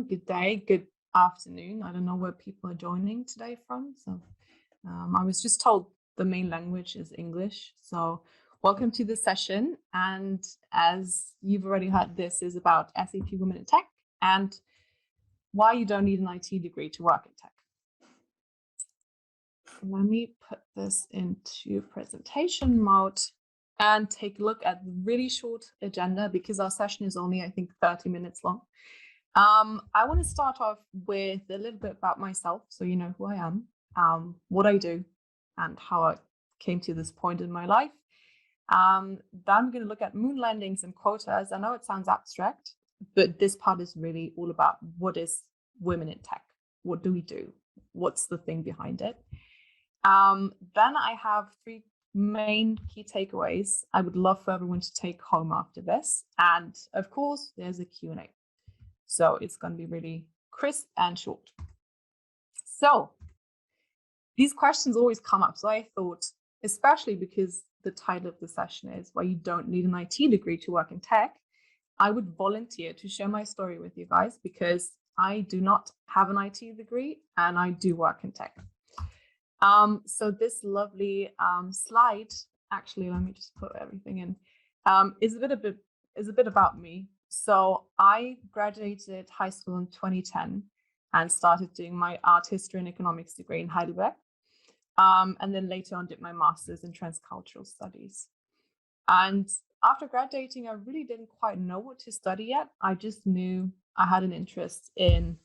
good day, good afternoon. I don't know where people are joining today from. So I was just told the main language is English. So welcome to the session. And as you've already heard, this is about SAP Women in Tech and why you don't need an IT degree to work in tech. Let me put this into presentation mode and take a look at the really short agenda because our session is only, I think, 30 minutes long. I want to start off with a little bit about myself, so you know who I am, what I do, and how I came to this point in my life. Then I'm going to look at moon landings and quotas. I know it sounds abstract, but this part is really all about what is women in tech? What do we do? What's the thing behind it? Then I have three main key takeaways I would love for everyone to take home after this. And of course, there's a Q&A. So it's going to be really crisp and short. So these questions always come up. So I thought, especially because the title of the session is why you don't need an IT degree to work in tech, I would volunteer to share my story with you guys because I do not have an IT degree and I do work in tech. So this lovely slide, actually, let me just put everything in, is a bit about me. So I graduated high school in 2010 and started doing my art history and economics degree in Heidelberg. And then later on did my master's in transcultural studies. And after graduating, I really didn't quite know what to study yet. I just knew I had an interest in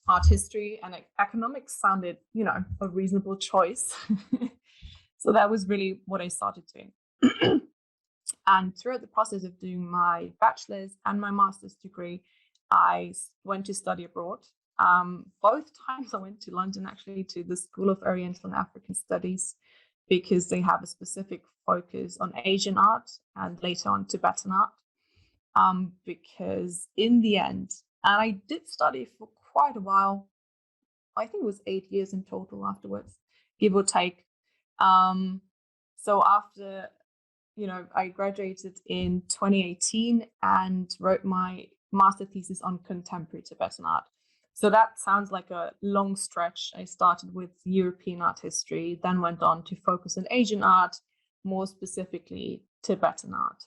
art history and economics sounded, you know, a reasonable choice. So that was really what I started doing. And throughout the process of doing my bachelor's and my master's degree, I went to study abroad. Both times I went to London, actually, to the School of Oriental and African Studies, because they have a specific focus on Asian art and later on Tibetan art. Because in the end, and I did study for quite a while, I think it was 8 years in total afterwards, give or take. So after, you know, I graduated in 2018 and wrote my master thesis on contemporary Tibetan art. So that sounds like a long stretch. I started with European art history, then went on to focus on Asian art, more specifically Tibetan art.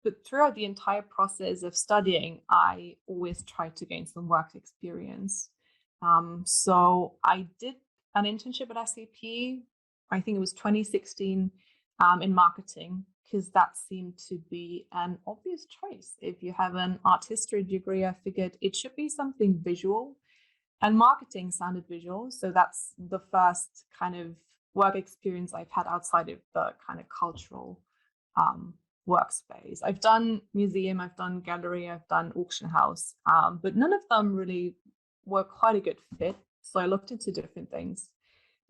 But throughout the entire process of studying, I always tried to gain some work experience. So I did an internship at SAP, I think it was 2016, in marketing, because that seemed to be an obvious choice. If you have an art history degree, I figured it should be something visual, and marketing sounded visual. So that's the first kind of work experience I've had outside of the kind of cultural workspace. I've done museum, I've done gallery, I've done auction house, but none of them really were quite a good fit. So I looked into different things,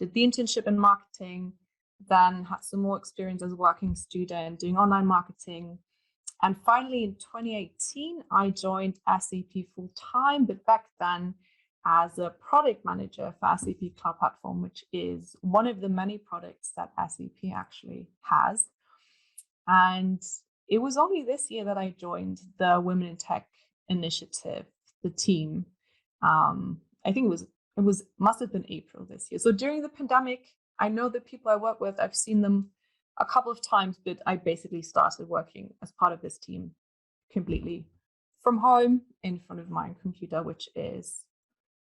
did the internship in marketing, then had some more experience as a working student doing online marketing. And finally, in 2018, I joined SAP full-time, but back then as a product manager for SAP Cloud Platform, which is one of the many products that SAP actually has. And it was only this year that I joined the Women in Tech initiative, the team. I think it must have been April this year. So during the pandemic, I know the people I work with, I've seen them a couple of times, but I basically started working as part of this team completely from home in front of my computer, which is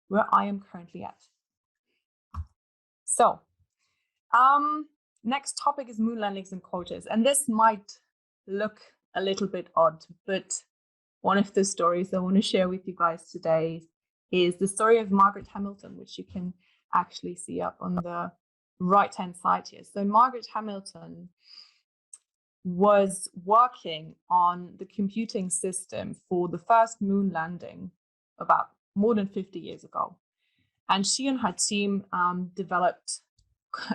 where I am currently at. So, next topic is moon landings and quotas. And this might look a little bit odd, but one of the stories I want to share with you guys today is the story of Margaret Hamilton, which you can actually see up on the right-hand side here. So Margaret Hamilton was working on the computing system for the first moon landing about more than 50 years ago. And she and her team developed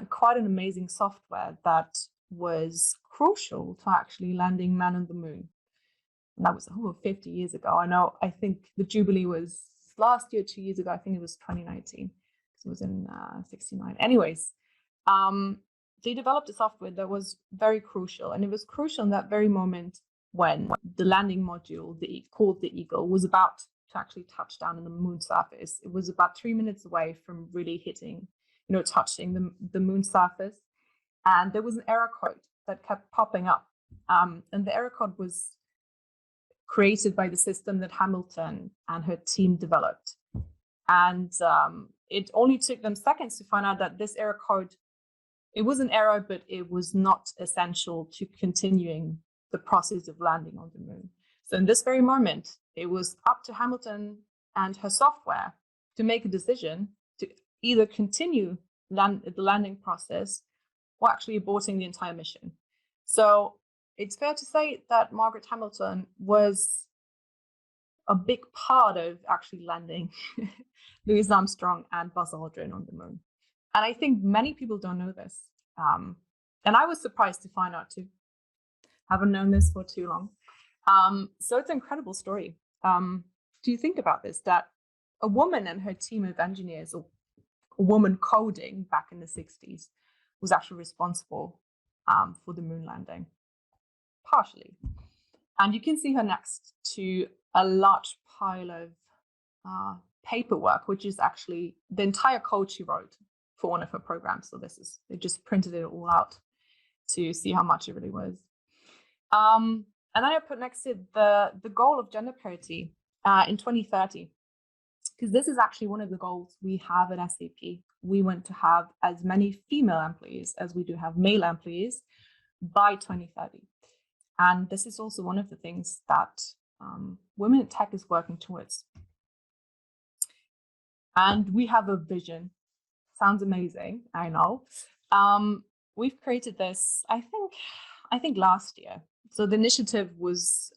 quite an amazing software that was crucial to actually landing man on the moon. And that was over 50 years ago. I think the Jubilee was last year, 2 years ago. I think it was 2019. It was in 69. Anyways, they developed a software that was very crucial. And it was crucial in that very moment when the landing module, called the Eagle, was about to actually touch down on the moon surface. It was about 3 minutes away from really hitting, touching the moon surface. And there was an error code that kept popping up. And the error code was created by the system that Hamilton and her team developed. And it only took them seconds to find out that this error code, it was an error, but it was not essential to continuing the process of landing on the moon. So in this very moment, it was up to Hamilton and her software to make a decision to either continue the landing process or actually aborting the entire mission. So it's fair to say that Margaret Hamilton was a big part of actually landing Louis Armstrong and Buzz Aldrin on the moon. And I think many people don't know this. And I was surprised to find out too. Haven't known this for too long. So it's an incredible story. Do you think about this, that a woman and her team of engineers, or a woman coding back in the 60s, was actually responsible for the moon landing? Partially. And you can see her next to a large pile of paperwork, which is actually the entire code she wrote for one of her programs. So they just printed it all out to see how much it really was. And then I put next to it the goal of gender parity in 2030, because this is actually one of the goals we have at SAP. We want to have as many female employees as we do have male employees by 2030. And this is also one of the things that Women in Tech is working towards. And we have a vision. Sounds amazing, I know. We've created this, I think last year. So the initiative was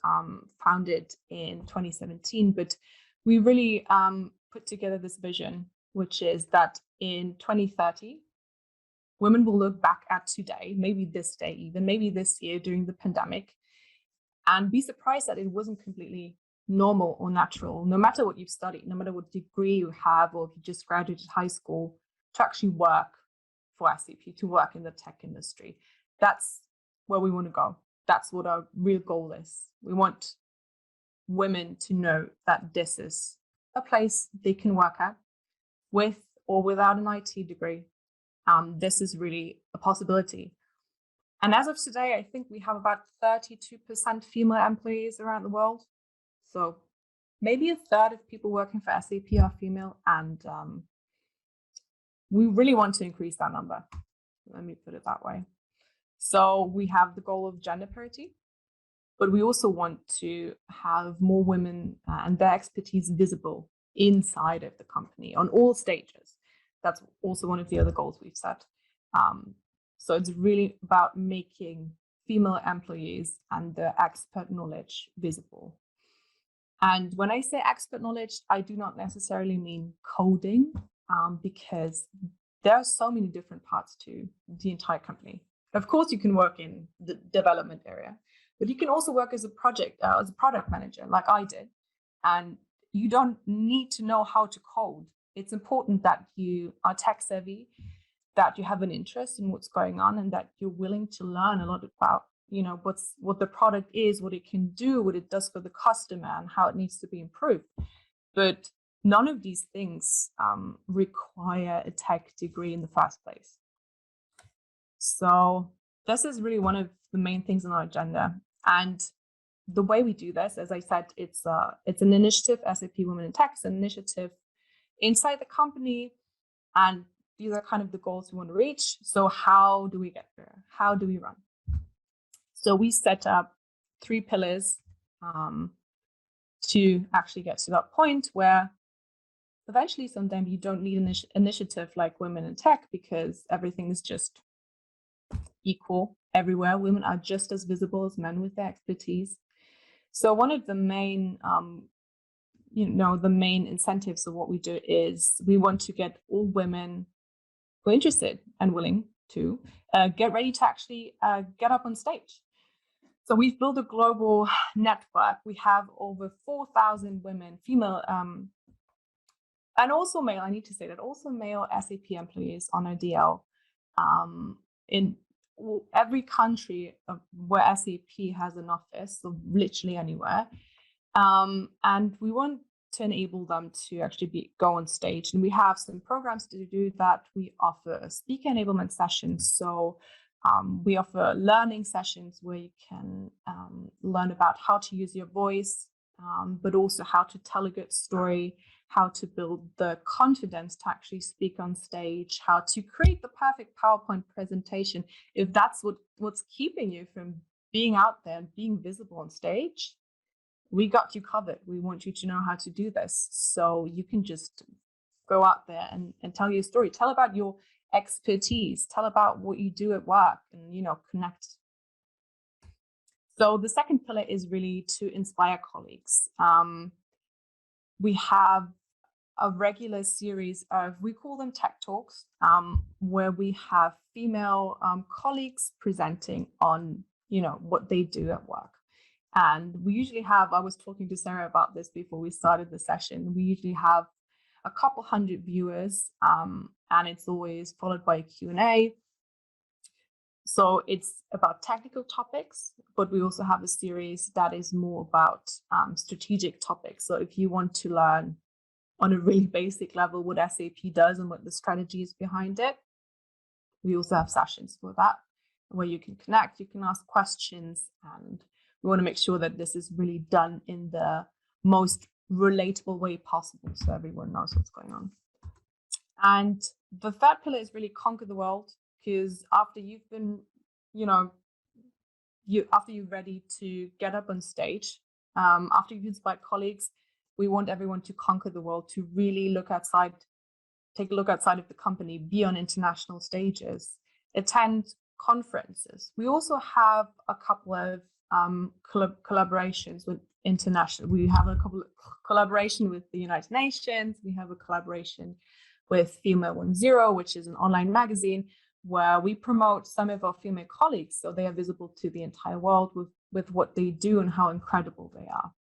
founded in 2017, but we really put together this vision, which is that in 2030, women will look back at today, maybe this day, even maybe this year during the pandemic, and be surprised that it wasn't completely normal or natural, no matter what you've studied, no matter what degree you have, or if you just graduated high school, to actually work for SAP, to work in the tech industry. That's where we want to go. That's what our real goal is. We want women to know that this is a place they can work at, with or without an IT degree. This is really a possibility. And as of today, I think we have about 32% female employees around the world. So maybe a third of people working for SAP are female, and we really want to increase that number. Let me put it that way. So we have the goal of gender parity, but we also want to have more women and their expertise visible inside of the company on all stages. That's also one of the other goals we've set. So it's really about making female employees and their expert knowledge visible. And when I say expert knowledge, I do not necessarily mean coding, because there are so many different parts to the entire company. Of course, you can work in the development area, but you can also work as a product manager, like I did. And you don't need to know how to code. It's important that you are tech savvy, that you have an interest in what's going on, and that you're willing to learn a lot about, what the product is, what it can do, what it does for the customer, and how it needs to be improved. But none of these things require a tech degree in the first place. So this is really one of the main things on our agenda. And the way we do this, as I said, it's an initiative, SAP Women in Tech, it's an initiative inside the company. And these are kind of the goals we want to reach. So how do we get there? How do we run? So we set up 3 pillars to actually get to that point where eventually sometimes you don't need an initiative like Women in Tech, because everything is just equal everywhere. Women are just as visible as men with their expertise. So one of the main, the main incentives of what we do is we want to get all women who are interested and willing to get ready to actually get up on stage. So we've built a global network. We have over 4,000 women, female, and also male, I need to say that, also male SAP employees on our DL in every country where SAP has an office, so literally anywhere. And we want to enable them to actually go on stage. And we have some programs to do that. We offer speaker enablement sessions. So we offer learning sessions where you can learn about how to use your voice, but also how to tell a good story, how to build the confidence to actually speak on stage, how to create the perfect PowerPoint presentation. If that's what's keeping you from being out there and being visible on stage, we got you covered. We want you to know how to do this. So you can just go out there and tell your story. Tell about your expertise. Tell about what you do at work and, connect. So the second pillar is really to inspire colleagues. We have a regular series of, we call them tech talks, where we have female colleagues presenting on, what they do at work. And we usually have, I was talking to Sarah about this before we started the session, we usually have a couple hundred viewers, and it's always followed by a Q&A. So it's about technical topics, but we also have a series that is more about strategic topics. So if you want to learn on a really basic level what SAP does and what the strategy is behind it, we also have sessions for that, where you can connect, you can ask questions, and we want to make sure that this is really done in the most relatable way possible so everyone knows what's going on. And the third pillar is really conquer the world, because after you've been, after you're ready to get up on stage, after you've inspired colleagues, we want everyone to conquer the world, to really look outside, take a look outside of the company, be on international stages, attend conferences. We also have a couple of collaborations with international. We have a couple of collaboration with the United Nations. We have a collaboration with Female 10, which is an online magazine where we promote some of our female colleagues so they are visible to the entire world with what they do and how incredible they are.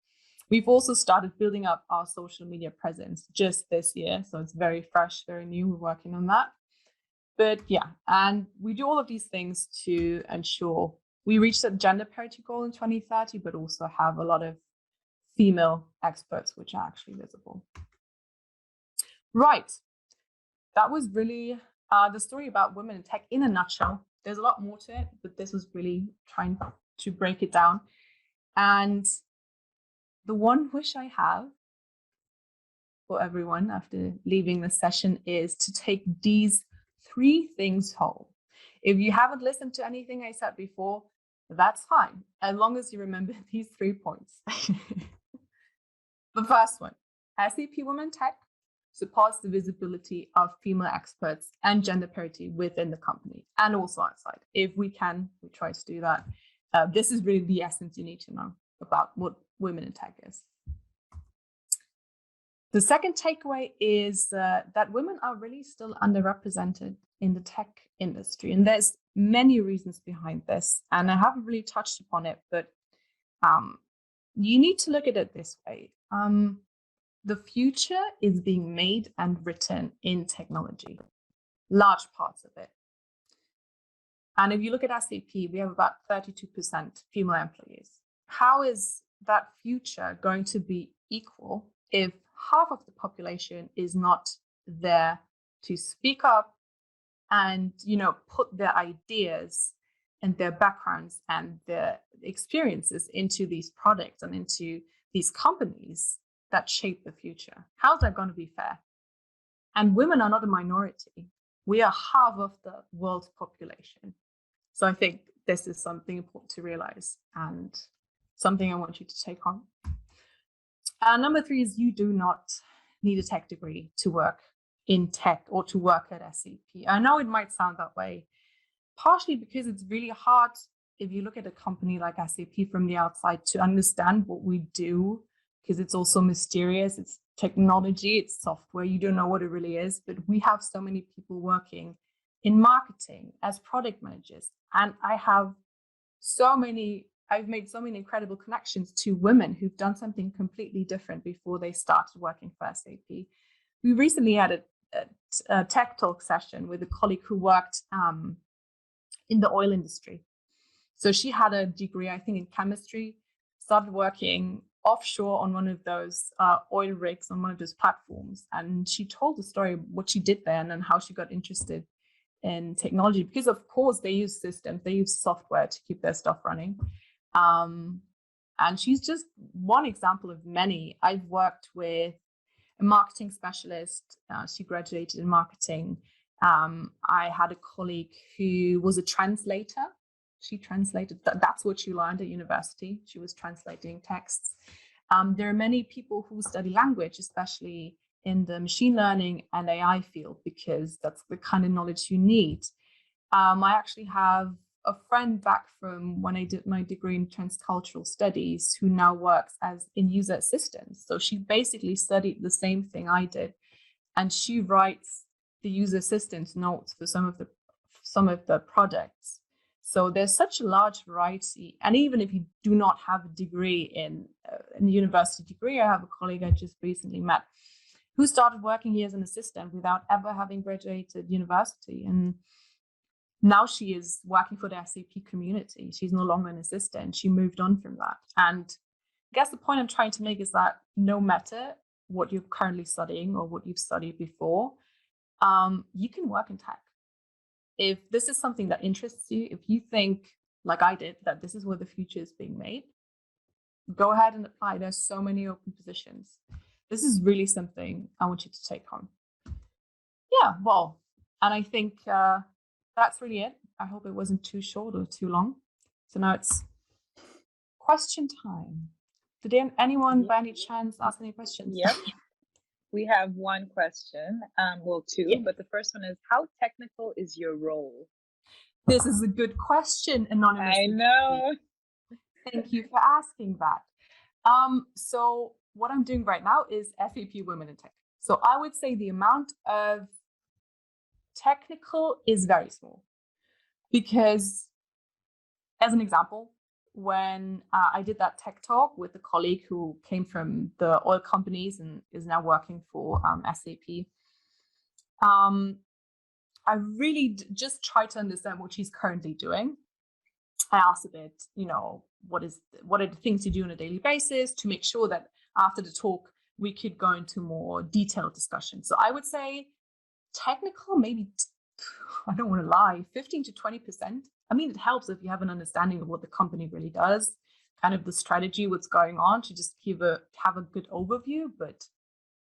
We've also started building up our social media presence just this year, so it's very fresh, very new. We're working on that. But yeah, and we do all of these things to ensure we reach the gender parity goal in 2030, but also have a lot of female experts which are actually visible. Right, that was really the story about women in tech in a nutshell. There's a lot more to it, but this was really trying to break it down. And the one wish I have for everyone after leaving the session is to take these 3 things home. If you haven't listened to anything I said before, that's fine, as long as you remember these 3 points. The first one, SAP Women Tech supports the visibility of female experts and gender parity within the company and also outside. If we can, we try to do that. This is really the essence you need to know about what women in tech is. The second takeaway is that women are really still underrepresented in the tech industry. And there's many reasons behind this. And I haven't really touched upon it, but you need to look at it this way. The future is being made and written in technology, large parts of it. And if you look at SAP, we have about 32% female employees. How is that future going to be equal if half of the population is not there to speak up and, put their ideas and their backgrounds and their experiences into these products and into these companies that shape the future? How's that going to be fair? And women are not a minority. We are half of the world's population. So I think this is something important to realize and something I want you to take on. Number 3 is you do not need a tech degree to work in tech or to work at SAP. I know it might sound that way, partially because it's really hard if you look at a company like SAP from the outside to understand what we do, because it's also mysterious. It's technology, it's software. You don't know what it really is, but we have so many people working in marketing as product managers. And I've made so many incredible connections to women who've done something completely different before they started working for SAP. We recently had a tech talk session with a colleague who worked in the oil industry. So she had a degree, I think, in chemistry, started working offshore on one of those oil rigs on one of those platforms. And she told the story of what she did there and then how she got interested in technology, because of course they use systems, they use software to keep their stuff running. And she's just one example of many. I've worked with a marketing specialist. She graduated in marketing. I had a colleague who was a translator. She translated, that's what she learned at university. She was translating texts. There are many people who study language, especially in the machine learning and AI field, because that's the kind of knowledge you need. I actually have a friend back from when I did my degree in transcultural studies who now works as in user assistance. So she basically studied the same thing I did, and she writes the user assistance notes for some of the projects. So there's such a large variety. And even if you do not have a degree in a university degree, I have a colleague I just recently met who started working here as an assistant without ever having graduated university. And now she is working for the SAP community. She's no longer an assistant. She moved on from that. And I guess the point I'm trying to make is that no matter what you're currently studying or what you've studied before, you can work in tech. If this is something that interests you, if you think, like I did, that this is where the future is being made, go ahead and apply. There's so many open positions. This is really something I want you to take home. Yeah, well, and I think that's really it. I hope it wasn't too short or too long. So now it's question time. Did anyone by any chance ask any questions? Yep. We have one question, well, two, Yeah. but the first one is, how technical is your role? This is a good question, Anonymous. I know. Thank you for asking that. So what I'm doing right now is SAP Women in Tech. So I would say the amount of technical is very small, because as an example, when I did that tech talk with a colleague who came from the oil companies and is now working for SAP, I really just tried to understand what she's currently doing. I asked a bit, what are the things you do on a daily basis to make sure that after the talk, we could go into more detailed discussion. So I would say technical, maybe, I don't want to lie, 15 to 20%. I mean, it helps if you have an understanding of what the company really does, kind of the strategy, what's going on, to just have a good overview. But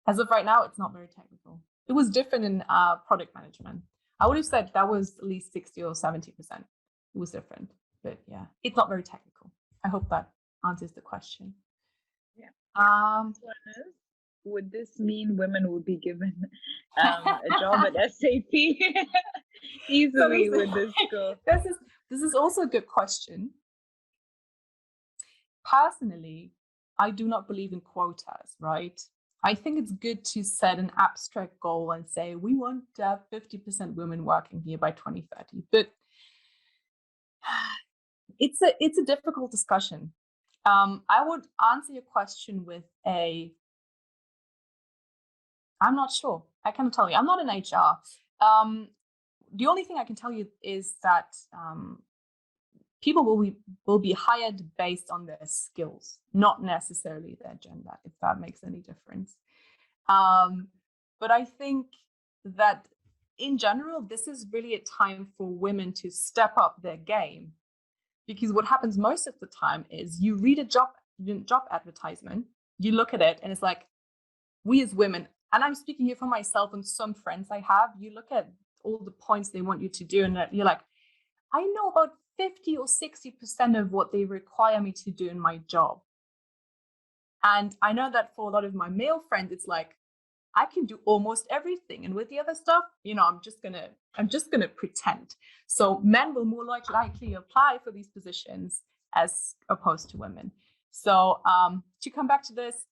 as of right now, it's not very technical. It was different in product management. I would have said that was at least 60 or 70%. It was different. But yeah, it's not very technical. I hope that answers the question. Yeah. Would this mean women will be given a job at SAP easily with this skill? This is also a good question. Personally, I do not believe in quotas, right? I think it's good to set an abstract goal and say we want to have 50% women working here by 2030. But it's a difficult discussion. I would answer your question with I'm not sure. I cannot tell you. I'm not in HR. The only thing I can tell you is that people will be hired based on their skills, not necessarily their gender, if that makes any difference. But I think that in general, this is really a time for women to step up their game, because what happens most of the time is you read a job advertisement, you look at it, and it's like, we as women, and I'm speaking here for myself and some friends I have, you look at all the points they want you to do, and you're like, I know about 50 or 60% of what they require me to do in my job. And I know that for a lot of my male friends, it's like, I can do almost everything. And with the other stuff, I'm just gonna pretend. So men will more likely apply for these positions as opposed to women. So to come back to this,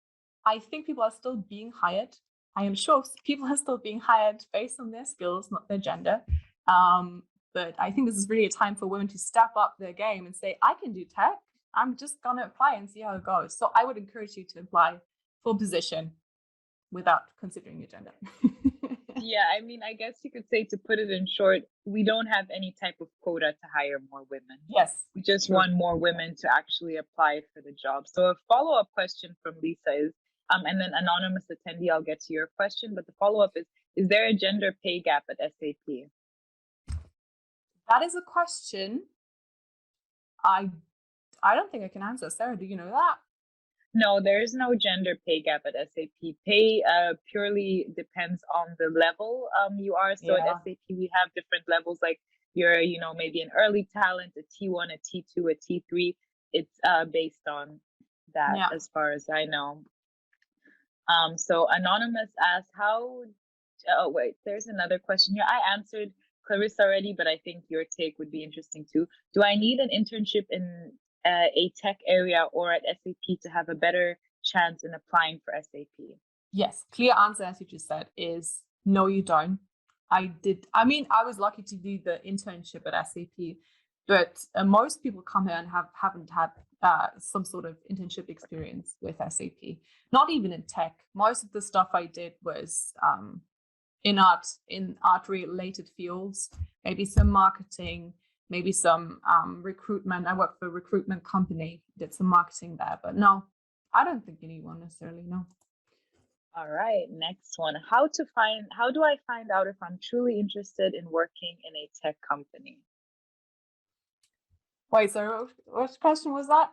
I think people are still being hired. I am sure people are still being hired based on their skills, not their gender. But I think this is really a time for women to step up their game and say, I can do tech. I'm just going to apply and see how it goes. So I would encourage you to apply for a position without considering your gender. Yeah, I mean, I guess you could say, to put it in short, we don't have any type of quota to hire more women. Yes. We just want more women to actually apply for the job. So a follow-up question from Lisa is, and then anonymous attendee, I'll get to your question, but the follow-up is there a gender pay gap at SAP? That is a question I don't think I can answer. Sarah, do you know that? No, there is no gender pay gap at SAP. Pay purely depends on the level you are. So at SAP, we have different levels, like you're, maybe an early talent, a T1, a T2, a T3. It's based on that, as far as I know. So Anonymous asked, oh, wait, there's another question here. I answered Clarissa already, but I think your take would be interesting too. Do I need an internship in a tech area or at SAP to have a better chance in applying for SAP? Yes, clear answer, as you just said, is no, you don't. I was lucky to do the internship at SAP, but most people come here and haven't had some sort of internship experience with SAP. Not even in tech. Most of the stuff I did was in art related fields, maybe some marketing, maybe some recruitment. I worked for a recruitment company, did some marketing there, but no, I don't think anyone necessarily, no. All right, next one. How do I find out if I'm truly interested in working in a tech company? Wait, so what question was that?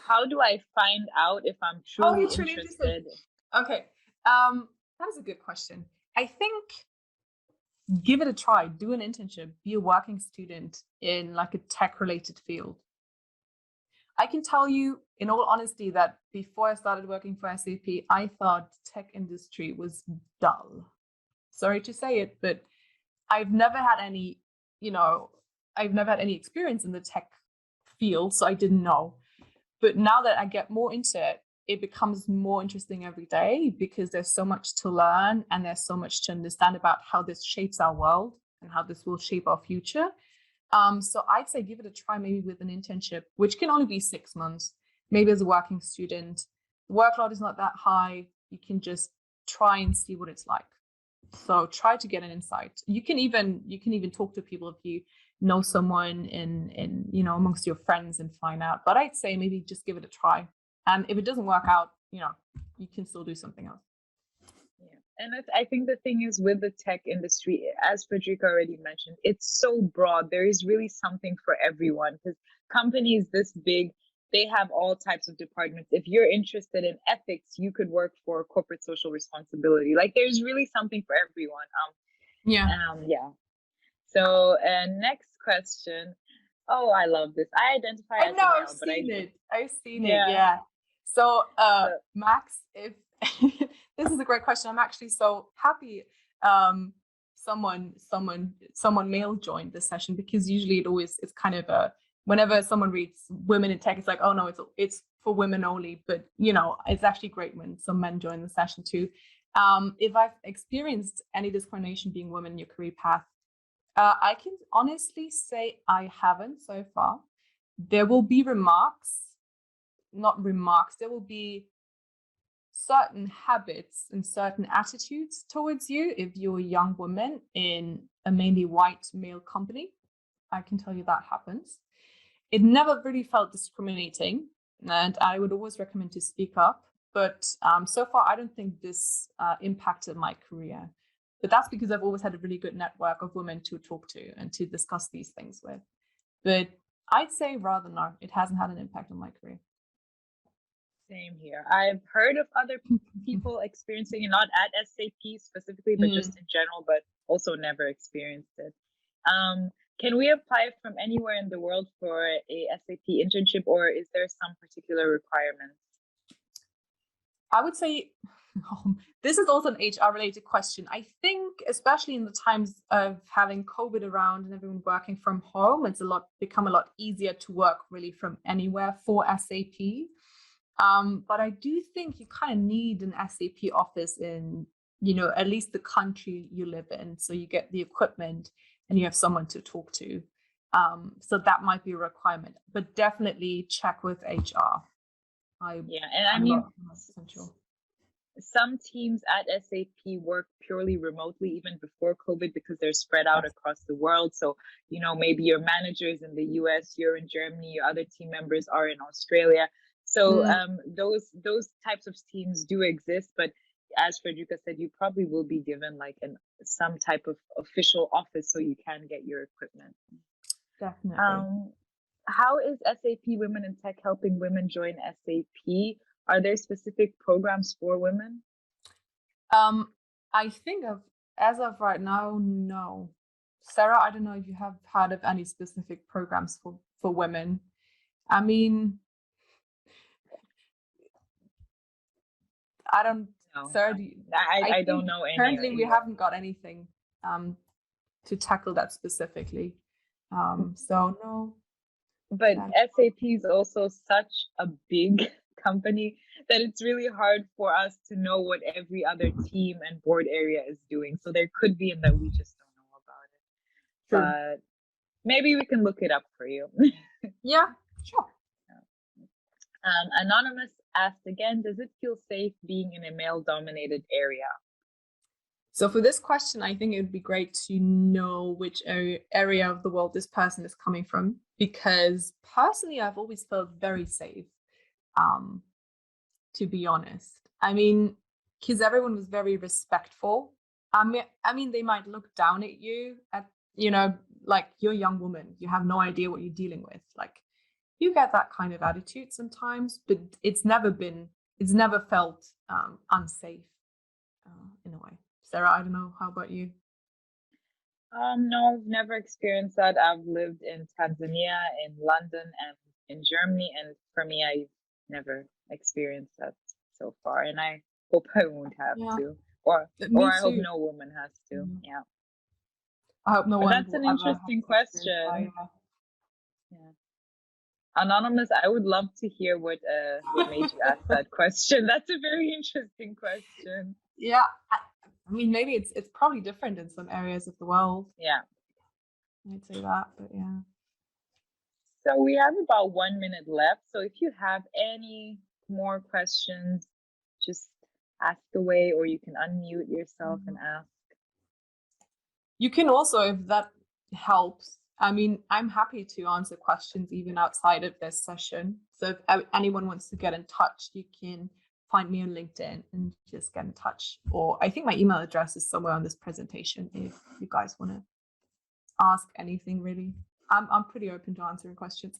How do I find out if I'm truly interested? Okay, that is a good question. I think give it a try, do an internship, be a working student in like a tech related field. I can tell you in all honesty that before I started working for SAP, I thought tech industry was dull. Sorry to say it, but I've never had any experience in the tech field, so I didn't know. But now that I get more into it, it becomes more interesting every day because there's so much to learn and there's so much to understand about how this shapes our world and how this will shape our future. So I'd say give it a try, maybe with an internship, which can only be 6 months, maybe as a working student. The workload is not that high. You can just try and see what it's like. So try to get an insight. You can even talk to people if you know someone in amongst your friends and find out. But I'd say maybe just give it a try. And if it doesn't work out, you can still do something else. Yeah. And I think the thing is with the tech industry, as Frederica already mentioned, it's so broad. There is really something for everyone because companies this big, they have all types of departments. If you're interested in ethics, you could work for corporate social responsibility. Like there's really something for everyone. Yeah. So next question. Oh, I love this. I identify as a male, I've seen it. Yeah. So Max, if this is a great question. I'm actually so happy someone male joined this session because usually it's kind of whenever someone reads women in tech, it's like, oh no, it's for women only. But it's actually great when some men join the session too. If I've experienced any discrimination being women in your career path, I can honestly say I haven't so far. There will be there will be certain habits and certain attitudes towards you if you're a young woman in a mainly white male company. I can tell you that happens. It never really felt discriminating, and I would always recommend to speak up. But so far, I don't think this impacted my career. But that's because I've always had a really good network of women to talk to and to discuss these things with. But I'd say rather no, it hasn't had an impact on my career. Same here. I've heard of other people experiencing it, not at SAP specifically, but just in general, but also never experienced it. Can we apply from anywhere in the world for a SAP internship, or is there some particular requirements? I would say this is also an HR related question. I think, especially in the times of having COVID around and everyone working from home, it's become a lot easier to work really from anywhere for SAP. But I do think you kind of need an SAP office in, at least the country you live in. So you get the equipment and you have someone to talk to. So that might be a requirement, but definitely check with HR. some teams at SAP work purely remotely even before COVID because they're spread out Yes. across the world. So, maybe your manager is in the US, you're in Germany, your other team members are in Australia. So those types of teams do exist, but as Frederica said, you probably will be given like some type of official office so you can get your equipment. Definitely. How is SAP Women in Tech helping women join SAP? Are there specific programs for women? I think as of right now, no. Sarah, I don't know if you have heard of any specific programs for women. I mean, I don't. No, Sarah, I don't know any. Currently, we haven't got anything to tackle that specifically. So no. But SAP is also such a big company that it's really hard for us to know what every other team and board area is doing. So there could be in that we just don't know about it. True. But maybe we can look it up for you. Yeah, sure. Anonymous asked again, does it feel safe being in a male-dominated area? So for this question, I think it would be great to know which area of the world this person is coming from, because personally, I've always felt very safe, to be honest. I mean, because everyone was very respectful. I mean, they might look down at you like you're a young woman, you have no idea what you're dealing with. Like, you get that kind of attitude sometimes, but it's never felt unsafe in a way. Sarah, I don't know. How about you? No, I've never experienced that. I've lived in Tanzania, in London, and in Germany, and for me, I've never experienced that so far, and I hope I won't have to, or I hope no woman has to. Yeah. I hope no one. That's an interesting question. Yeah. Anonymous, I would love to hear what made you ask that question. That's a very interesting question. Yeah. I mean, maybe it's probably different in some areas of the world. Yeah. I'd say that, but yeah. So we have about 1 minute left. So if you have any more questions, just ask away, or you can unmute yourself and ask. You can also, if that helps, I mean, I'm happy to answer questions even outside of this session. So if anyone wants to get in touch, you can find me on LinkedIn and just get in touch. Or I think my email address is somewhere on this presentation if you guys want to ask anything, really. I'm pretty open to answering questions.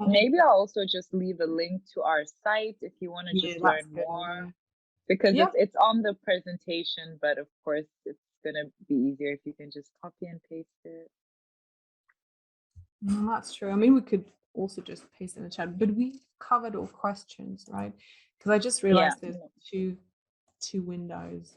Maybe I'll also just leave a link to our site if you want to just learn more, because it's on the presentation, but of course it's going to be easier if you can just copy and paste it. That's true. I mean, we could also just paste in the chat, but we covered all questions, right? Because I just realized there's two windows,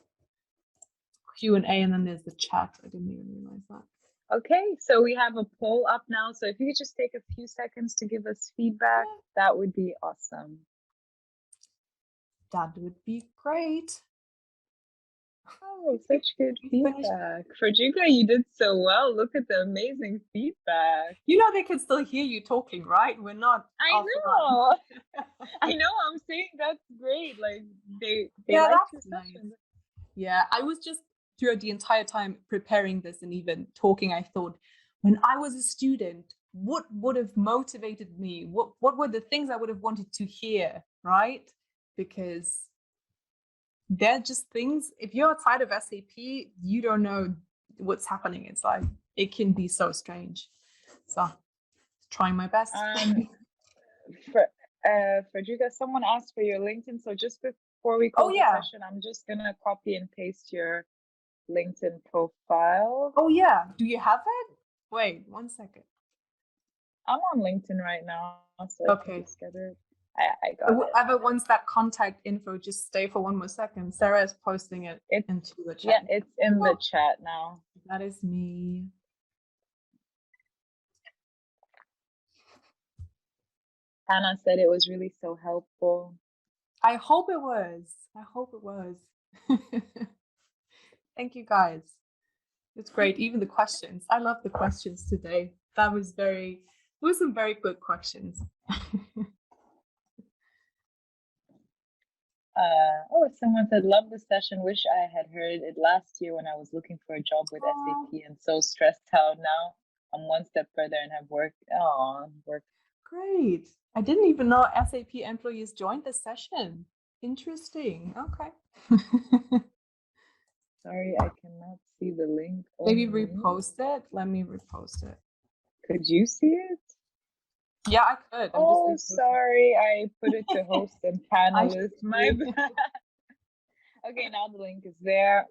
Q&A, and then there's the chat. I didn't even realize that. Okay, so we have a poll up now. So if you could just take a few seconds to give us feedback, that would be awesome. That would be great. Oh, such good feedback. Frederica, you did so well. Look at the amazing feedback. You know, they can still hear you talking, right? We're not. I know. I know. I'm saying that's great. Like they like your session. Yeah, I was just throughout the entire time preparing this and even talking, I thought, when I was a student, what would have motivated me? What were the things I would have wanted to hear, right? Because they're just things, if you're outside of SAP, you don't know what's happening. It's like, it can be so strange. So trying my best. Frederica, someone asked for your LinkedIn. So just before we close the session, I'm just going to copy and paste your LinkedIn profile. Oh yeah, do you have it? Wait 1 second. I'm on LinkedIn right now, so okay. Just get it. I got Whoever wants that contact info, just stay for 1 more second. Sarah is posting it into the chat. Yeah, it's in the chat now. That is me. Hannah said it was really so helpful. I hope it was. Thank you, guys. It's great. Even the questions. I love the questions today. That was very were some very good questions. Someone said, love the session. Wish I had heard it last year when I was looking for a job with SAP and so stressed out. Now I'm one step further and have worked. Great. I didn't even know SAP employees joined the session. Interesting. Okay. Sorry, I cannot see the link. Maybe repost it. Let me repost it. Could you see it? Yeah, I could. Sorry. I put it to host and panelists. My bad. Okay, now the link is there.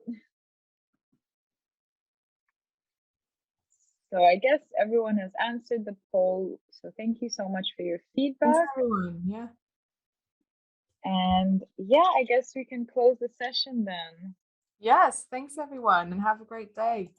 So I guess everyone has answered the poll. So thank you so much for your feedback. Thanks, everyone. Yeah. And yeah, I guess we can close the session then. Yes. Thanks, everyone, and have a great day.